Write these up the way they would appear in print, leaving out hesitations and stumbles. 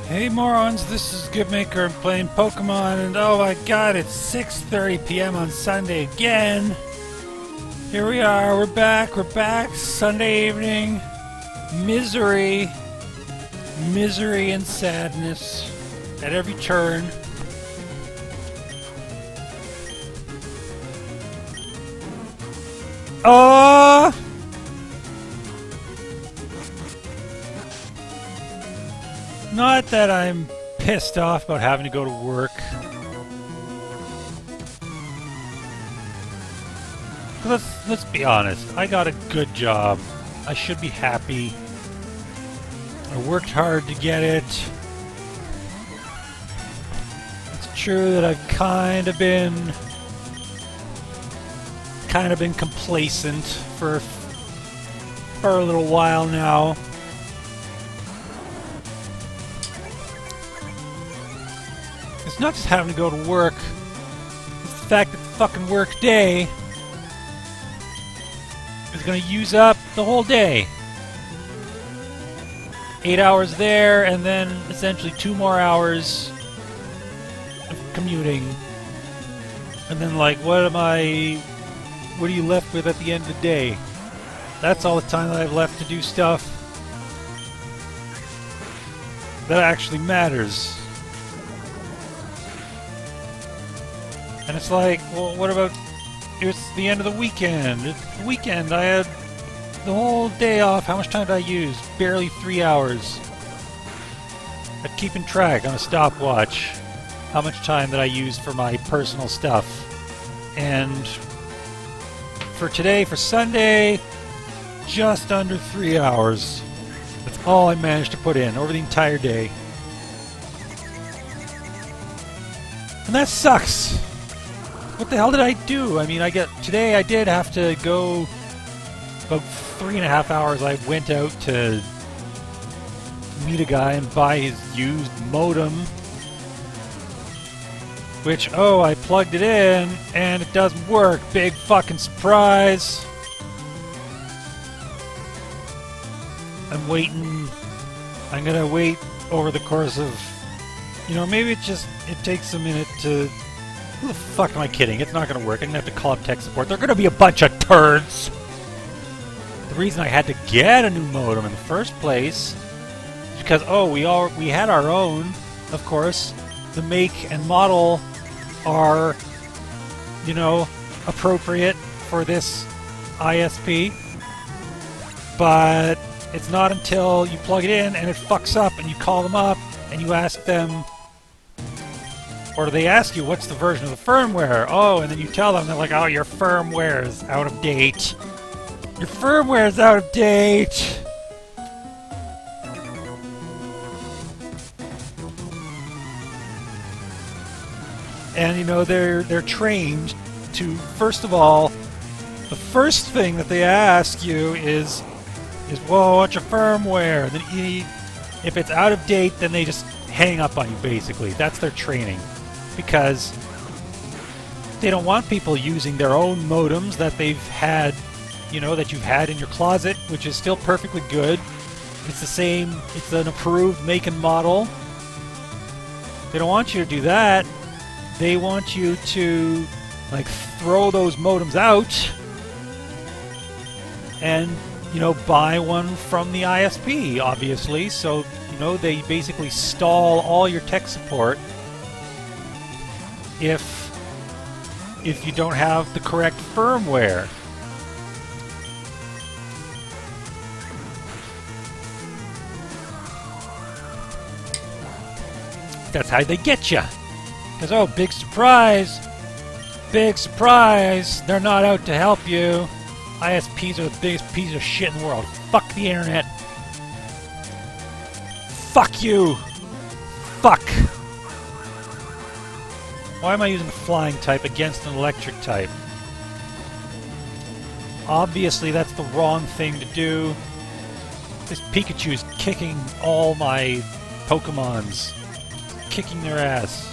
Hey morons, this is Goodmaker. I'm playing Pokemon, and oh my god, it's 6:30 p.m. on Sunday again. Here we are, we're back, Sunday evening. Misery and sadness at every turn. Not that I'm pissed off about having to go to work. Let's be honest. I got a good job. I should be happy. I worked hard to get it. It's true that I've kind of been complacent for a little while now. It's not just having to go to work. It's the fact that the fucking work day is going to use up the whole day. 8 hours there, and then essentially 2 more hours of commuting. And then, like, what are you left with at the end of the day? That's all the time that I've left to do stuff that actually matters. And it's like, well, what about... It's the end of the weekend. It's the weekend. I had the whole day off. How much time did I use? Barely 3 hours. I'm keeping track on a stopwatch. How much time did I use for my personal stuff? And for today, for Sunday, just under 3 hours. That's all I managed to put in over the entire day. And that sucks. What the hell did I do? I mean, today I did have to go about 3.5 hours. I went out to meet a guy and buy his used modem. Which, I plugged it in and it doesn't work. Big fucking surprise. I'm waiting. I'm gonna wait over the course of, maybe it takes a minute to... Who the fuck am I kidding? It's not going to work. I'm going to have to call up tech support. They're going to be a bunch of turds! The reason I had to get a new modem in the first place is because, we had our own, of course. The make and model are, appropriate for this ISP. But it's not until you plug it in and it fucks up and you call them up and you ask them... Or they ask you, what's the version of the firmware? And then you tell them, they're like, your firmware is out of date. Your firmware is out of date! And, they're trained to, first of all, the first thing that they ask you is what's your firmware? And then if it's out of date, then they just hang up on you, basically. That's their training. Because they don't want people using their own modems that they've had, that you've had in your closet, which is still perfectly good. It's the same, it's an approved make and model. They don't want you to do that. They want you to, throw those modems out and, buy one from the ISP, obviously. So, they basically stall all your tech support if you don't have the correct firmware. That's how they get you. Because, big surprise, they're not out to help you. ISPs are the biggest piece of shit in the world. Fuck the internet. Fuck you. Fuck. Why am I using the flying type against an electric type? Obviously, that's the wrong thing to do. This Pikachu is kicking all my Pokemons. Kicking their ass.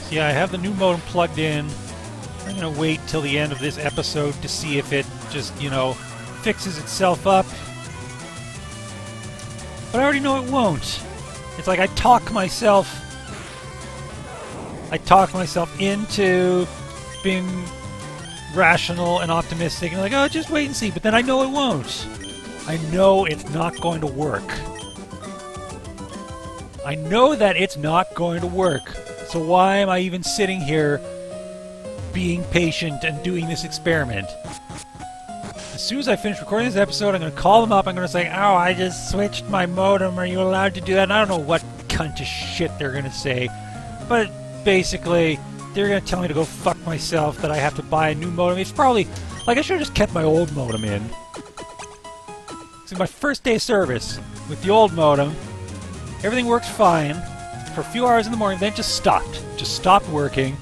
So yeah, I have the new modem plugged in. I'm going to wait till the end of this episode to see if it just, fixes itself up But I already know it won't. It's like I talk myself into being rational and optimistic and like, oh, just wait and see. But then I know it won't. I know it's not going to work. I know that it's not going to work. So why am I even sitting here being patient and doing this experiment? As soon as I finish recording this episode, I'm going to call them up. I'm going to say, oh, I just switched my modem. Are you allowed to do that? And I don't know what cunt of shit they're going to say. But basically, they're going to tell me to go fuck myself, that I have to buy a new modem. It's probably, like, I should have just kept my old modem in. So my first day of service with the old modem, everything worked fine for a few hours in the morning, then it just stopped. Just stopped working.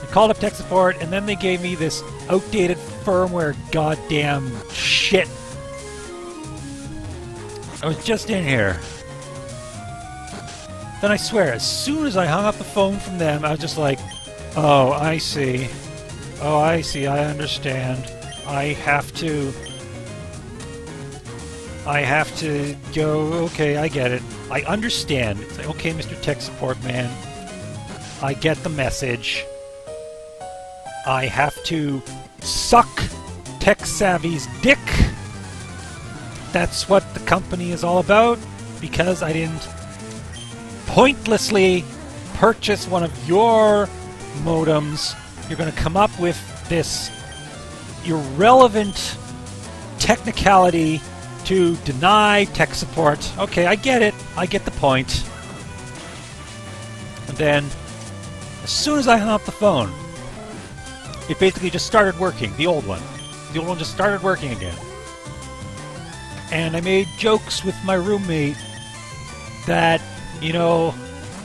I called up tech support, and then they gave me this outdated firmware goddamn shit. I was just in here. Then I swear, as soon as I hung up the phone from them, I was just like, oh, I see. Oh, I see, I understand. I have to go, okay, I get it. I understand. It's like, okay, Mr. Tech Support Man, I get the message. I have to suck Tech Savvy's dick. That's what the company is all about, because I didn't pointlessly purchase one of your modems. You're going to come up with this irrelevant technicality to deny tech support. Okay, I get it. I get the point. And then, as soon as I hung up the phone, it basically just started working, the old one. The old one just started working again. And I made jokes with my roommate that, you know,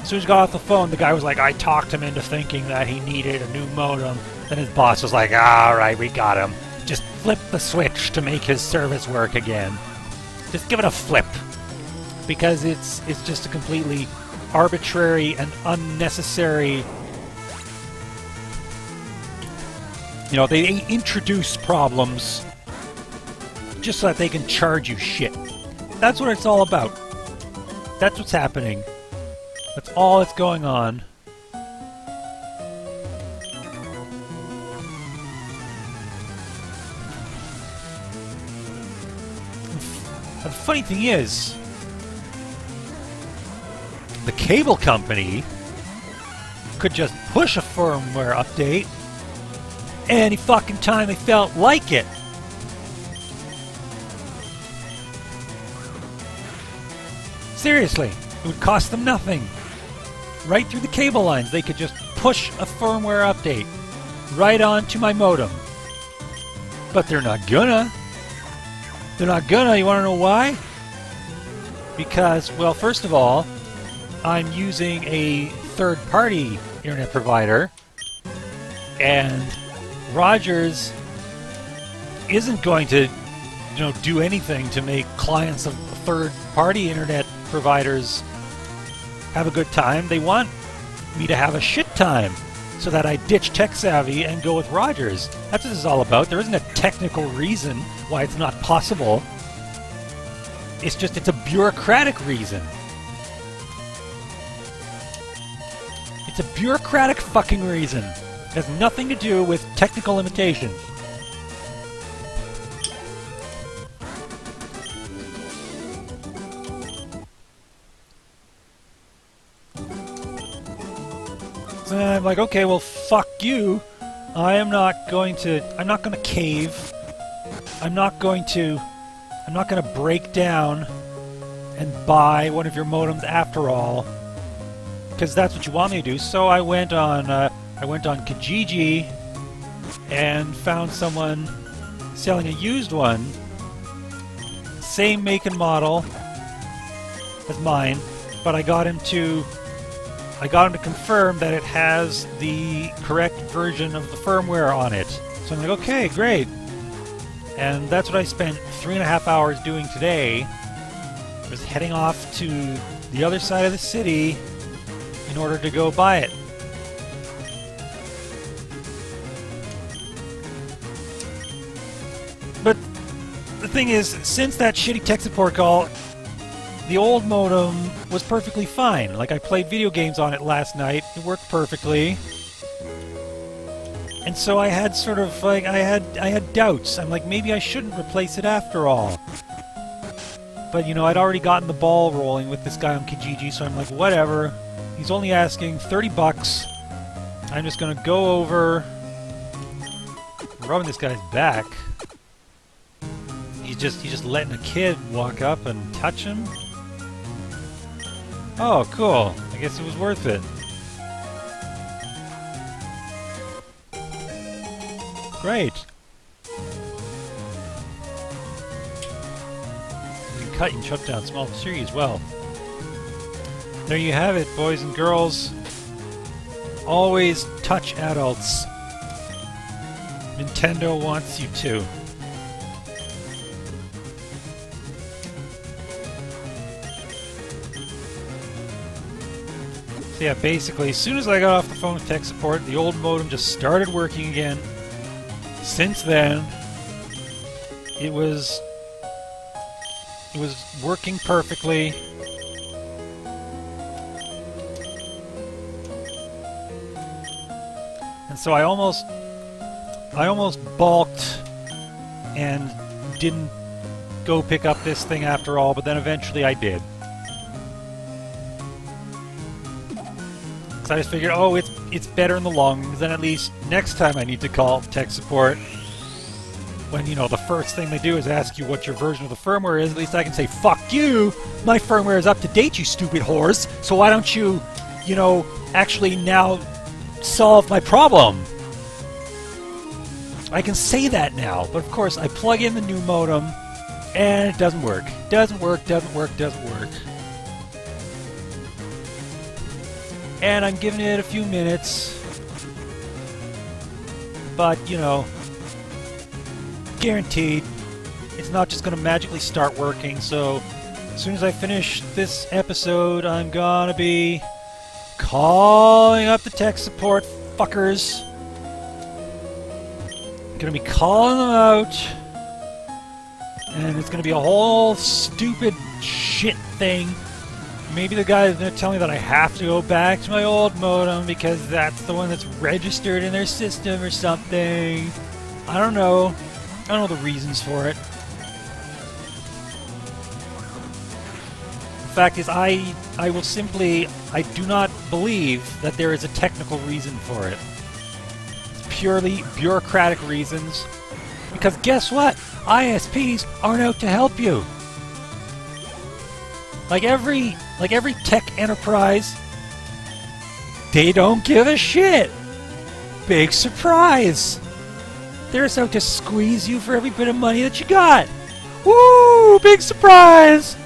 as soon as he got off the phone, the guy was like, I talked him into thinking that he needed a new modem. Then his boss was like, alright, we got him. Just flip the switch to make his service work again. Just give it a flip. Because it's just a completely arbitrary and unnecessary... You know, they introduce problems just so that they can charge you shit. That's what it's all about. That's what's happening. That's all that's going on. The funny thing is, the cable company could just push a firmware update any fucking time they felt like it. Seriously, it would cost them nothing. Right through the cable lines, they could just push a firmware update right onto my modem. But they're not gonna. They're not gonna. You wanna know why? Because, well, first of all, I'm using a third-party internet provider, and Rogers isn't going to, you know, do anything to make clients of third-party internet providers have a good time. They want me to have a shit time so that I ditch Tech Savvy and go with Rogers. That's what this is all about. There isn't a technical reason why it's not possible. It's just, it's a bureaucratic reason. It's a bureaucratic fucking reason. It has nothing to do with technical limitations. So then I'm like, okay, well, fuck you. I'm not going to cave. I'm not going to break down and buy one of your modems after all, because that's what you want me to do. So I went on Kijiji and found someone selling a used one, same make and model as mine, but I got him to confirm that it has the correct version of the firmware on it. So I'm like, okay, great. And that's what I spent 3.5 hours doing today. I was heading off to the other side of the city in order to go buy it. But the thing is, since that shitty tech support call, the old modem was perfectly fine. Like, I played video games on it last night. It worked perfectly. And so I had sort of, like, I had doubts. I'm like, maybe I shouldn't replace it after all. But, you know, I'd already gotten the ball rolling with this guy on Kijiji, so I'm like, whatever. He's only asking 30 bucks. I'm just gonna go over... rubbing this guy's back. He's just letting a kid walk up and touch him. Oh, cool. I guess it was worth it. Great. You can cut and shut down small series. Well, there you have it, boys and girls. Always touch adults. Nintendo wants you to. So yeah, basically, as soon as I got off the phone with tech support, the old modem just started working again. Since then, it was working perfectly. And so I almost balked and didn't go pick up this thing after all, but then eventually I did. So I just figured, oh, it's better in the long run, then at least next time I need to call tech support, when, you know, the first thing they do is ask you what your version of the firmware is, at least I can say, fuck you! My firmware is up to date, you stupid whores! So why don't you, you know, actually now solve my problem? I can say that now, but of course I plug in the new modem, and it doesn't work. Doesn't work. And I'm giving it a few minutes, but, you know, guaranteed, it's not just going to magically start working, so as soon as I finish this episode, I'm gonna be calling up the tech support fuckers. Gonna be calling them out, and it's gonna be a whole stupid shit thing. Maybe the guy is gonna tell me that I have to go back to my old modem because that's the one that's registered in their system or something. I don't know. I don't know the reasons for it. The fact is, I do not believe that there is a technical reason for it. Purely bureaucratic reasons, because guess what? ISPs aren't out to help you. Like every tech enterprise, they don't give a shit. Big surprise. They're just out to squeeze you for every bit of money that you got. Woo! Big surprise.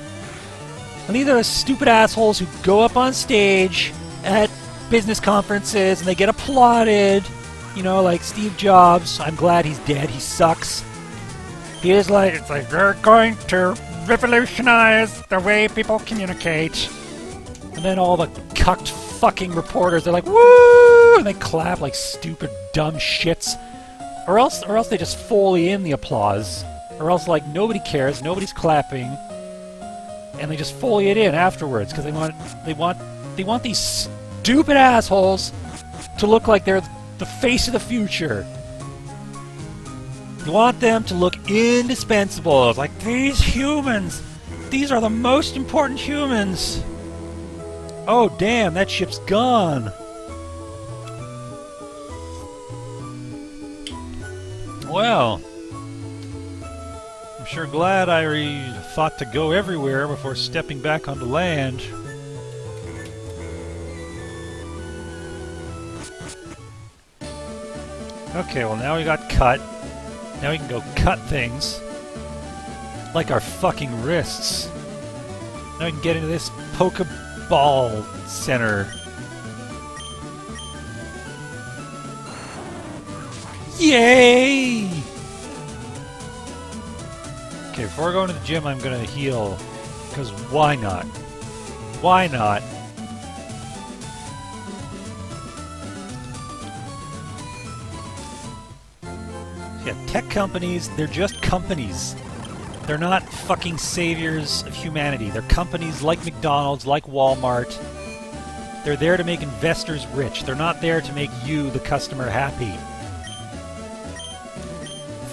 And these are the stupid assholes who go up on stage at business conferences and they get applauded. You know, like Steve Jobs. I'm glad he's dead. He sucks. He is like, it's like, they're going to revolutionize the way people communicate. And then all the cucked fucking reporters, they're like, woo! And they clap like stupid, dumb shits. Or else they just Foley in the applause. Or else, like, nobody cares, nobody's clapping. And they just Foley it in afterwards, because they want these stupid assholes to look like they're the face of the future. You want them to look indispensable. It's like, these humans, these are the most important humans. Oh, damn, that ship's gone. Well, I'm sure glad I thought to go everywhere before stepping back onto land. Okay, well now we got cut. Now we can go cut things. Like our fucking wrists. Now we can get into this Pokeball Center. Yay! Okay, before I go into the gym, I'm gonna heal. Because why not? Why not? Yeah, tech companies, they're just companies. They're not fucking saviors of humanity. They're companies like McDonald's, like Walmart. They're there to make investors rich. They're not there to make you, the customer, happy.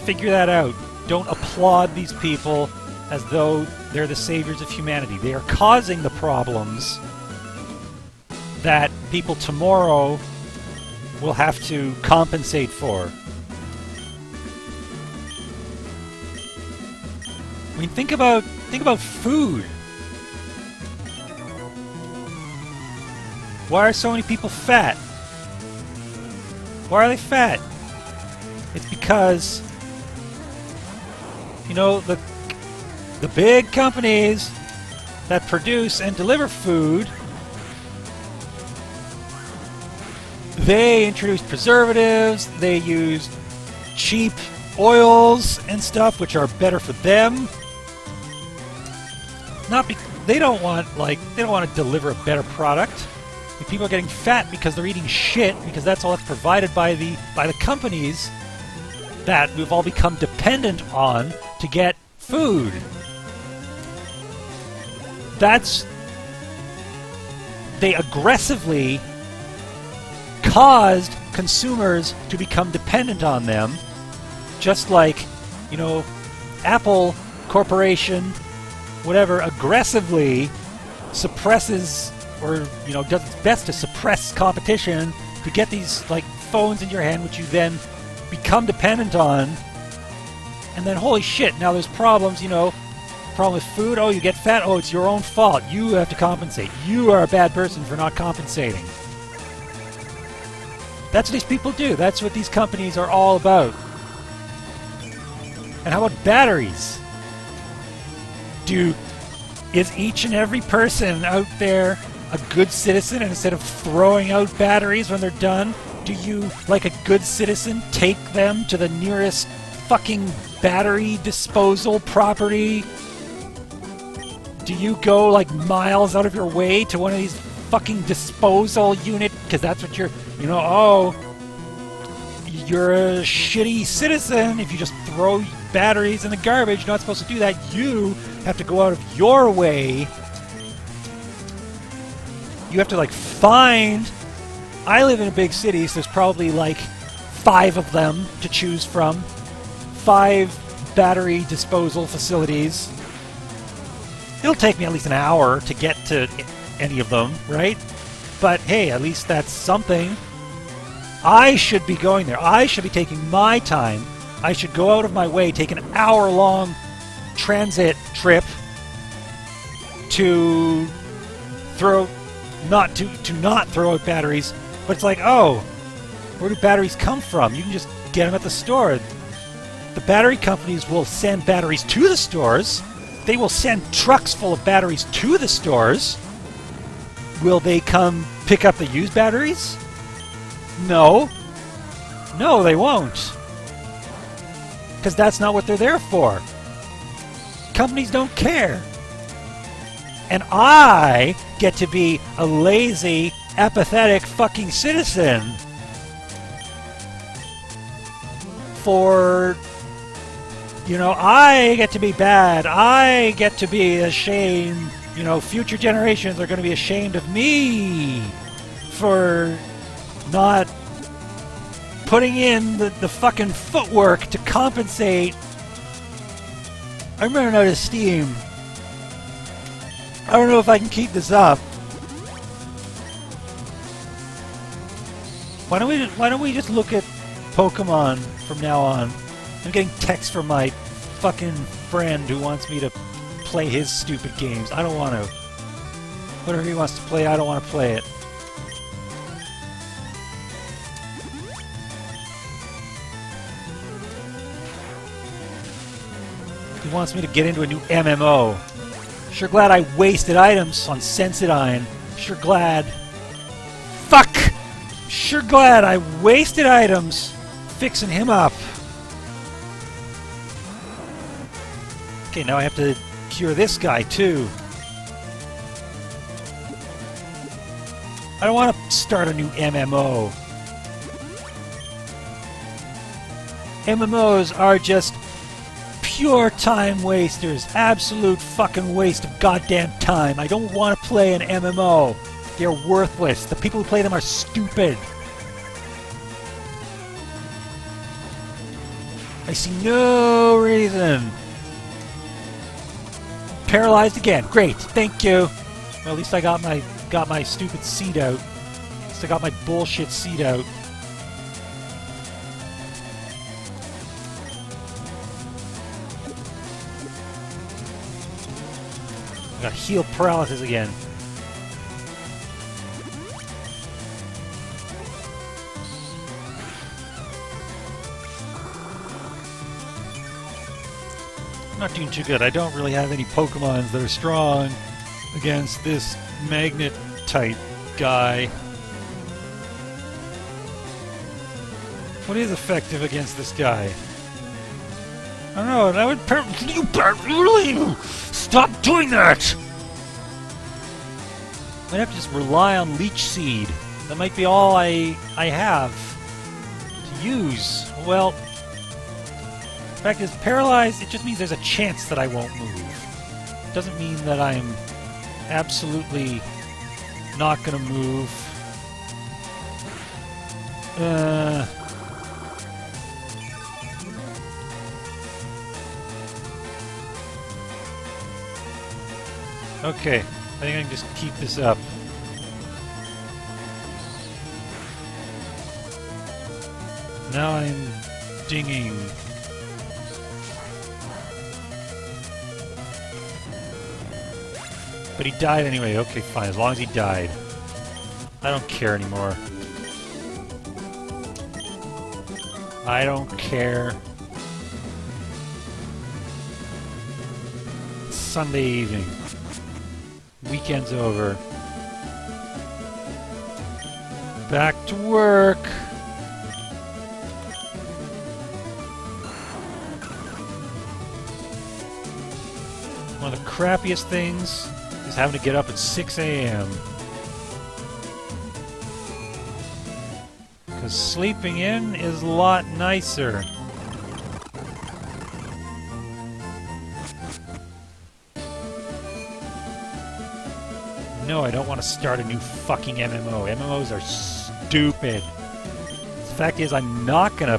Figure that out. Don't applaud these people as though they're the saviors of humanity. They are causing the problems that people tomorrow will have to compensate for. I mean, think about food. Why are so many people fat? Why are they fat? It's because, you know, the big companies that produce and deliver food, they introduce preservatives, they use cheap oils and stuff which are better for them. They don't want to deliver a better product. And people are getting fat because they're eating shit, because that's all that's provided by the companies that we've all become dependent on to get food. They aggressively caused consumers to become dependent on them, just like, you know, Apple Corporation, whatever, aggressively suppresses, or, you know, does its best to suppress competition to get these, like, phones in your hand, which you then become dependent on. And then, holy shit, now there's problems, you know, problem with food. Oh, you get fat. Oh, it's your own fault. You have to compensate. You are a bad person for not compensating. That's what these people do. That's what these companies are all about. And how about batteries? Is each and every person out there a good citizen, and instead of throwing out batteries when they're done, do you, like a good citizen, take them to the nearest fucking battery disposal property? Do you go, like, miles out of your way to one of these fucking disposal unit? Because that's what you're a shitty citizen if you just throw batteries in the garbage. You're not supposed to do that. You have to go out of your way. You have to, like, find... I live in a big city, so there's probably, like, 5 of them to choose from. 5 battery disposal facilities. It'll take me at least an hour to get to any of them, right? But hey, at least that's something. I should be going there. I should be taking my time. I should go out of my way, take an hour-long transit trip to not throw out batteries. But it's like, oh, where do batteries come from? You can just get them at the store. The battery companies will send batteries to the stores. They will send trucks full of batteries to the stores. Will they come pick up the used batteries? No. No, they won't. Because that's not what they're there for. Companies don't care. And I get to be a lazy, apathetic fucking citizen for... You know, I get to be bad. I get to be ashamed. You know, future generations are going to be ashamed of me for not putting in the fucking footwork to compensate. I'm running out of steam. I don't know if I can keep this up. Why don't we just look at Pokemon from now on? I'm getting texts from my fucking friend who wants me to play his stupid games. I don't want to. Whatever he wants to play, I don't want to play it. He wants me to get into a new MMO. Sure glad I wasted items on Sensodyne. Sure glad. Fuck! Sure glad I wasted items fixing him up. Okay, now I have to cure this guy, too. I don't want to start a new MMO. MMOs are just pure time wasters. Absolute fucking waste of goddamn time. I don't want to play an MMO. They're worthless. The people who play them are stupid. I see no reason. Paralyzed again. Great. Thank you. Well, at least I got my stupid seed out. At least I got my bullshit seed out. I got heal paralysis again. Not doing too good. I don't really have any Pokemons that are strong against this magnet type guy. What is effective against this guy? I don't know. That would you really stop doing that. I'd have to just rely on Leech Seed. That might be all I have to use. Well, the fact is, paralyzed, it just means there's a chance that I won't move. It doesn't mean that I'm absolutely not gonna move. Okay, I think I can just keep this up. Now I'm dinging. But he died anyway. Okay, fine. As long as he died. I don't care anymore. I don't care. It's Sunday evening. Weekend's over. Back to work. One of the crappiest things is having to get up at 6 a.m. Because sleeping in is a lot nicer. No, I don't want to start a new fucking MMO. MMOs are stupid. The fact is, I'm not gonna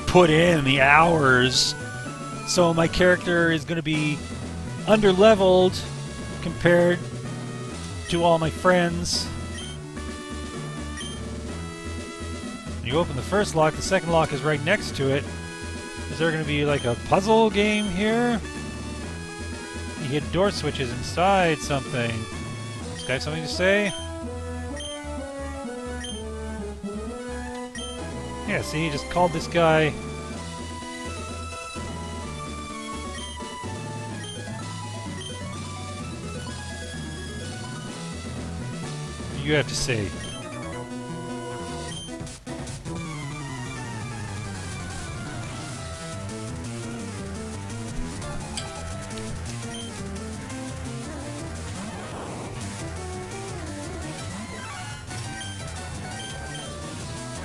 put in the hours, so my character is gonna be underleveled compared to all my friends. You open the first lock, the second lock is right next to it. Is there gonna be like a puzzle game here? You hit door switches inside something. This guy have something to say? Yeah, see, he just called this guy. What do you have to say?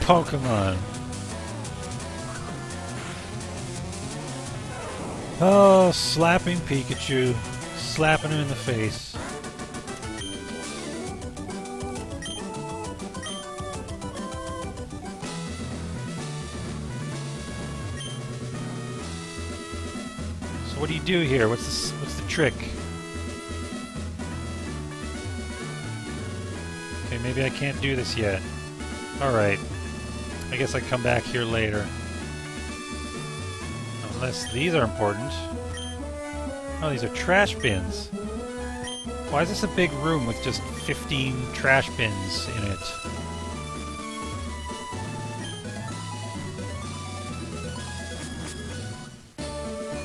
Pokemon. Oh, slapping Pikachu. Slapping him in the face. So what do you do here? What's the trick? Okay, maybe I can't do this yet. Alright. I guess I come back here later. Unless these are important. Oh, these are trash bins. Why is this a big room with just 15 trash bins in it?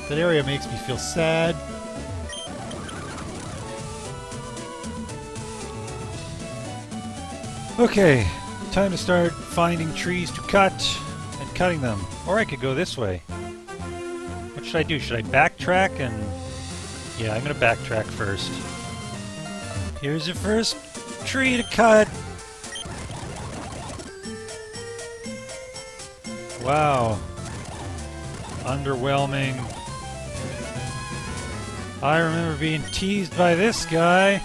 That area makes me feel sad. Okay. Time to start finding trees to cut and cutting them. Or I could go this way. What should I do? Should I backtrack and... Yeah, I'm gonna backtrack first. Here's your first tree to cut. Wow. underwhelming. I remember being teased by this guy.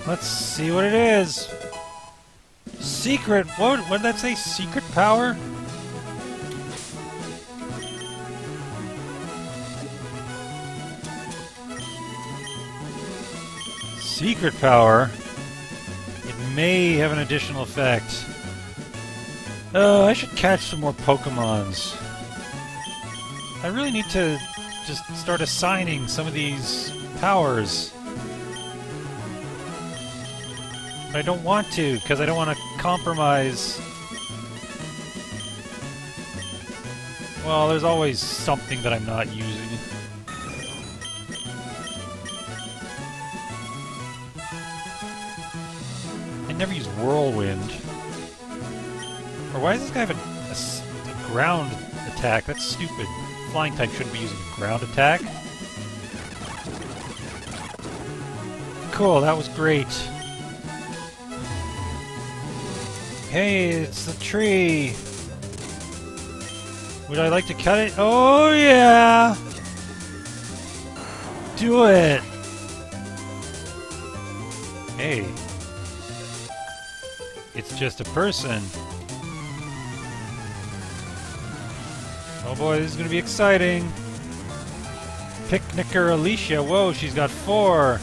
Let's see what it is. Secret. What did that say? Secret power? Secret power. It may have an additional effect. Oh, I should catch some more Pokemons. I really need to just start assigning some of these powers. But I don't want to, because I don't want to compromise. Well, there's always something that I'm not using. I never use Whirlwind. Or why does this guy have a ground attack? That's stupid. Flying type shouldn't be using a ground attack. Cool, that was great. Hey, it's the tree. Would I like to cut it? Oh, yeah! Do it! Hey. It's just a person. Oh boy, this is gonna be exciting. Picnicker Alicia. Whoa, she's got 4.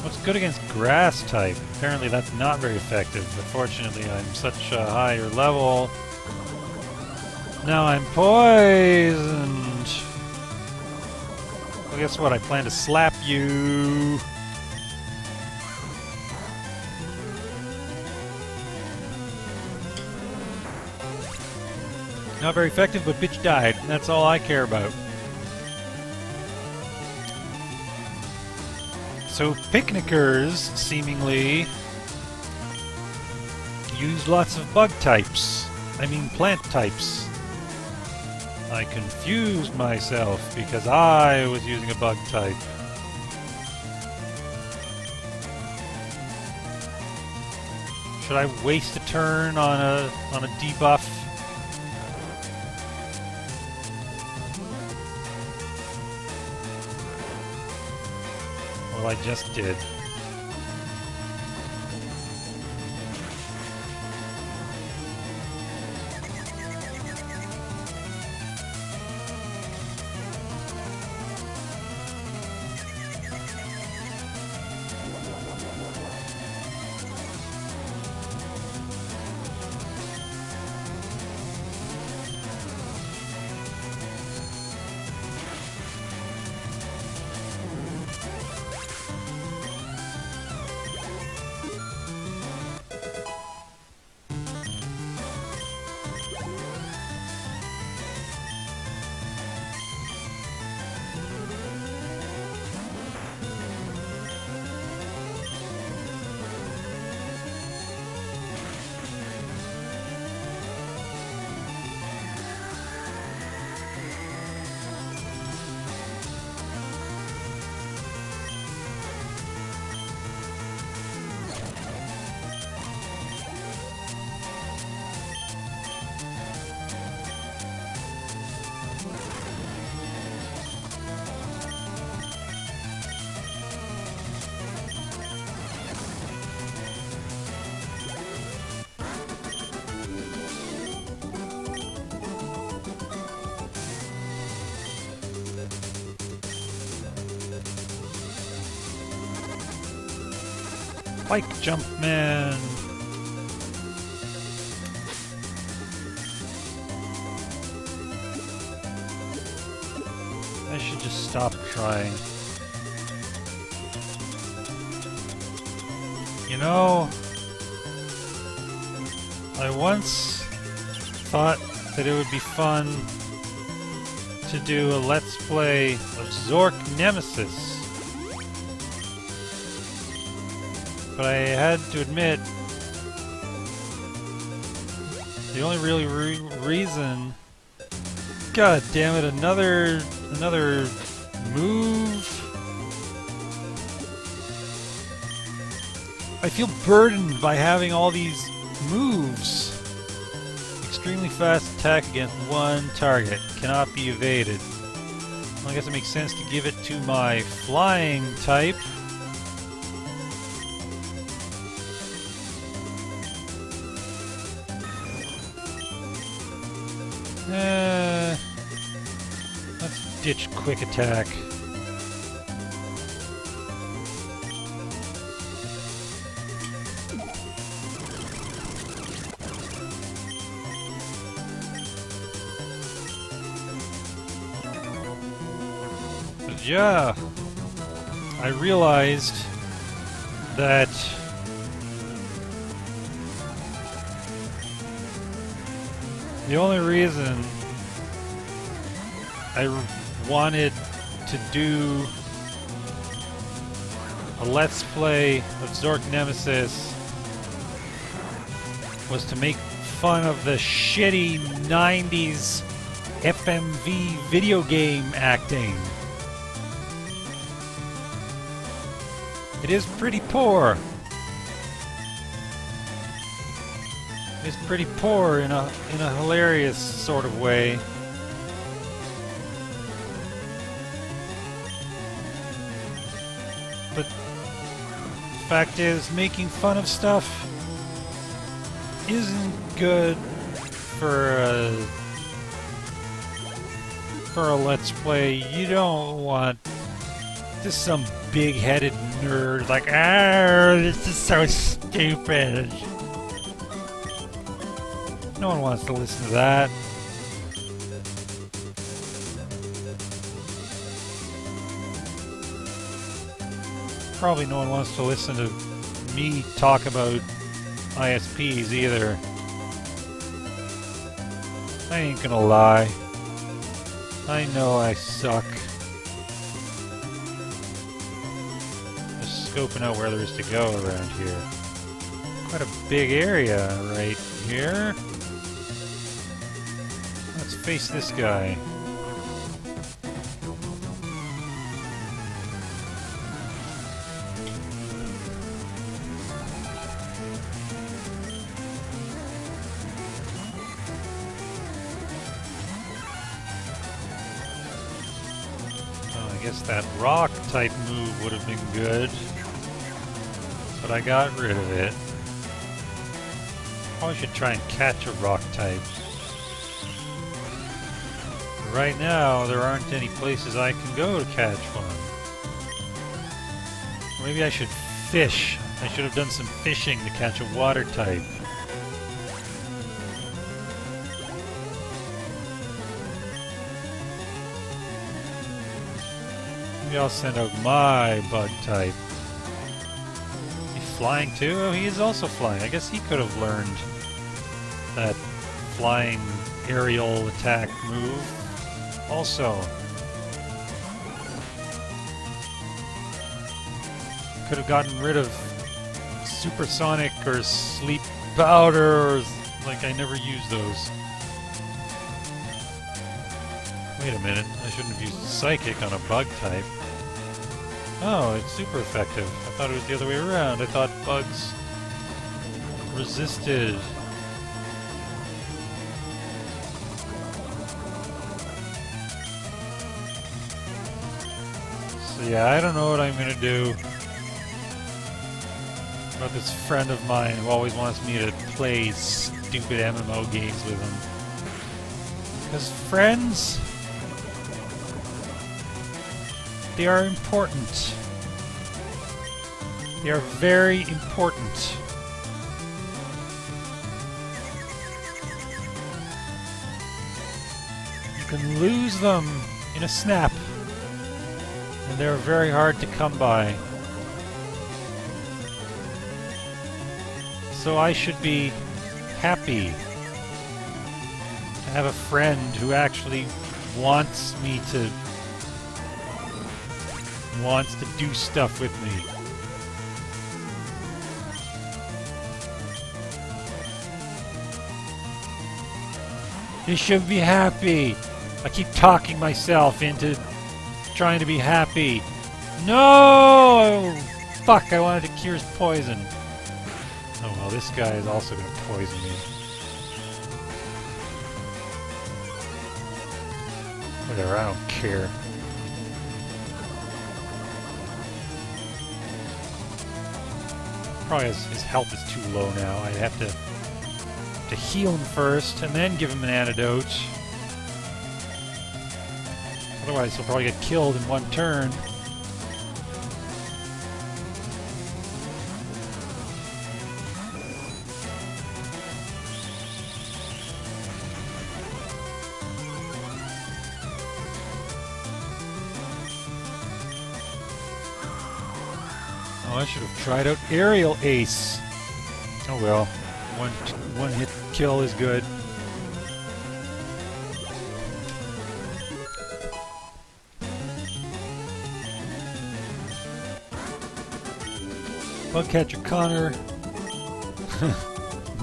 What's good against grass type? Apparently that's not very effective, but fortunately I'm such a higher level. Now I'm poisoned. Well, guess what? I plan to slap you. Not very effective, but bitch died. That's all I care about. So picnickers, seemingly, use lots of bug types. I mean plant types. I confused myself because I was using a bug type. Should I waste a turn on a debuff? Well, I just did. Bike jump man. I should just stop trying. You know, I once thought that it would be fun to do a Let's Play of Zork Nemesis. But I had to admit, the only really reason... God damn it, another move? I feel burdened by having all these moves. Extremely fast attack against one target. Cannot be evaded. Well, I guess it makes sense to give it to my flying type. Let's ditch quick attack. But yeah, I realized that the only reason I wanted to do a Let's Play of Zork Nemesis was to make fun of the shitty 90s FMV video game acting. It is pretty poor. It's pretty poor in a hilarious sort of way. But the fact is, making fun of stuff isn't good for a Let's Play. You don't want just some big-headed nerd like, this is so stupid. No one wants to listen to that. Probably no one wants to listen to me talk about ISPs either. I ain't gonna lie. I know I suck. Just scoping out where there is to go around here. Quite a big area right here. Let's face this guy. I guess that rock type move would have been good, but I got rid of it. Probably should try and catch a rock type. Right now, there aren't any places I can go to catch one. Maybe I should fish. I should have done some fishing to catch a water type. Maybe I'll send out my bug type. He's flying too? Oh, he is also flying. I guess he could have learned that flying aerial attack move. Also, could have gotten rid of supersonic or sleep powder, or like I never used those. Wait a minute, I shouldn't have used psychic on a bug type. Oh, it's super effective. I thought it was the other way around. I thought bugs resisted. So yeah, I don't know what I'm gonna do about this friend of mine who always wants me to play stupid MMO games with him. Because friends, they are important. They are very important. You can lose them in a snap. And they're very hard to come by. So I should be happy to have a friend who actually wants to do stuff with me. You should be happy. I keep talking myself into trying to be happy. No! Fuck, I wanted to cure his poison. Oh well, this guy is also going to poison me. Whatever, I don't care. Probably his health is too low now. I have to heal him first and then give him an antidote. Otherwise he'll probably get killed in one turn. I should have tried out Aerial Ace. Oh well, one hit kill is good. Bugcatcher Connor.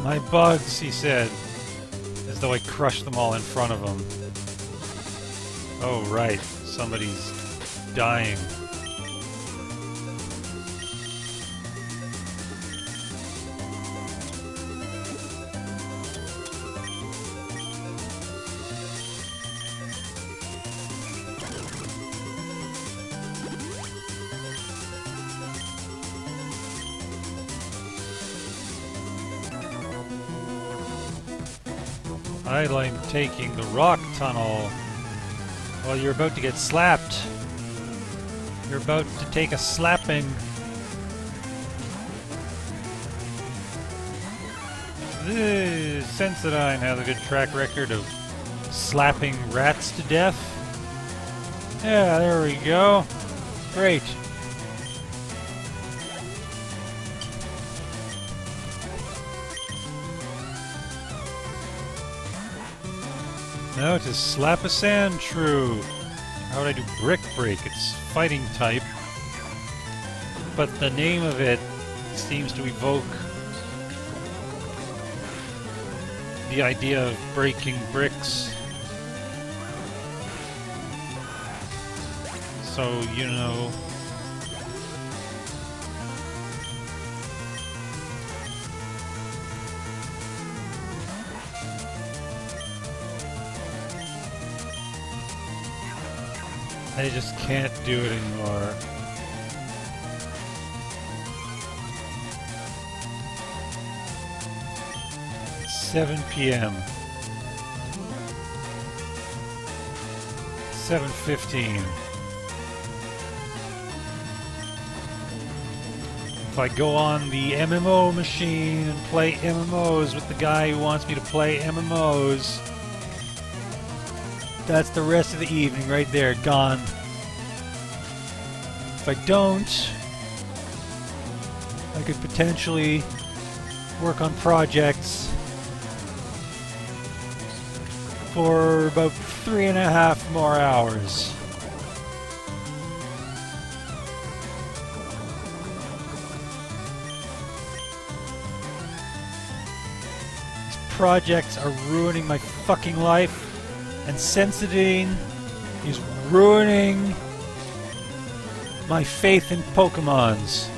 My bugs, he said, as though I crushed them all in front of him. Oh right, somebody's dying. I'm taking the rock tunnel. Well, you're about to get slapped. You're about to take a slapping. Sensodyne has a good track record of slapping rats to death. Yeah, there we go. Great. Now to slap a sand shrew. How would I do Brick Break? It's fighting type, but the name of it seems to evoke the idea of breaking bricks. So, you know. I just can't do it anymore. It's 7 p.m. 7:15. If I go on the MMO machine and play MMOs with the guy who wants me to play MMOs, that's the rest of the evening right there, gone. If I don't, I could potentially work on projects for about 3.5 more hours. These projects are ruining my fucking life. And Sensodyne is ruining my faith in Pokemons.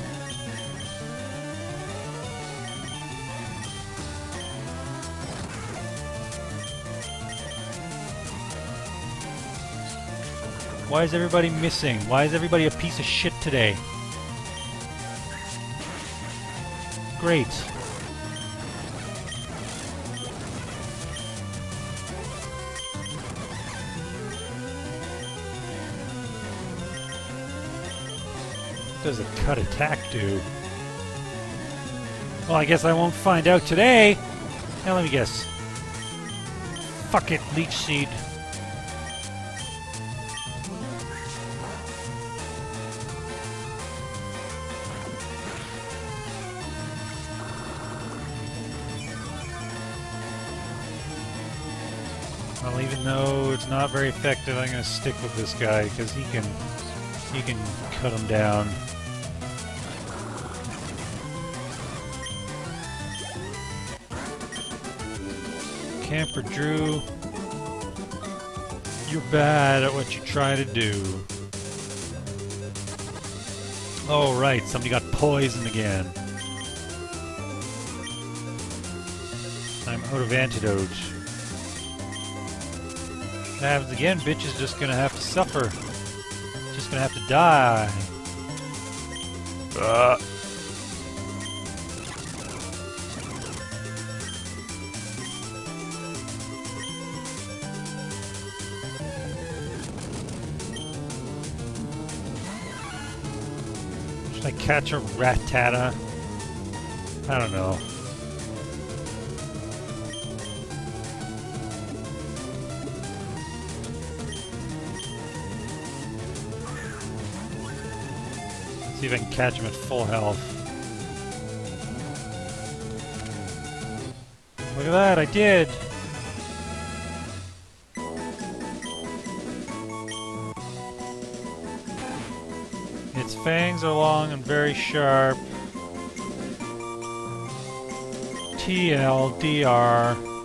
Why is everybody missing? Why is everybody a piece of shit today? Great. What does a cut attack do? Well, I guess I won't find out today. Now let me guess. Fuck it, Leech Seed. Well, even though it's not very effective, I'm gonna stick with this guy because he can cut him down. Camper Drew, you're bad at what you try to do. Oh right, somebody got poisoned again. I'm out of antidote. If that happens again, bitch is just gonna have to suffer. Just gonna have to die. Should I catch a ratata? I don't know. See if I can catch him at full health. Look at that, I did! Its fangs are long and very sharp. TLDR.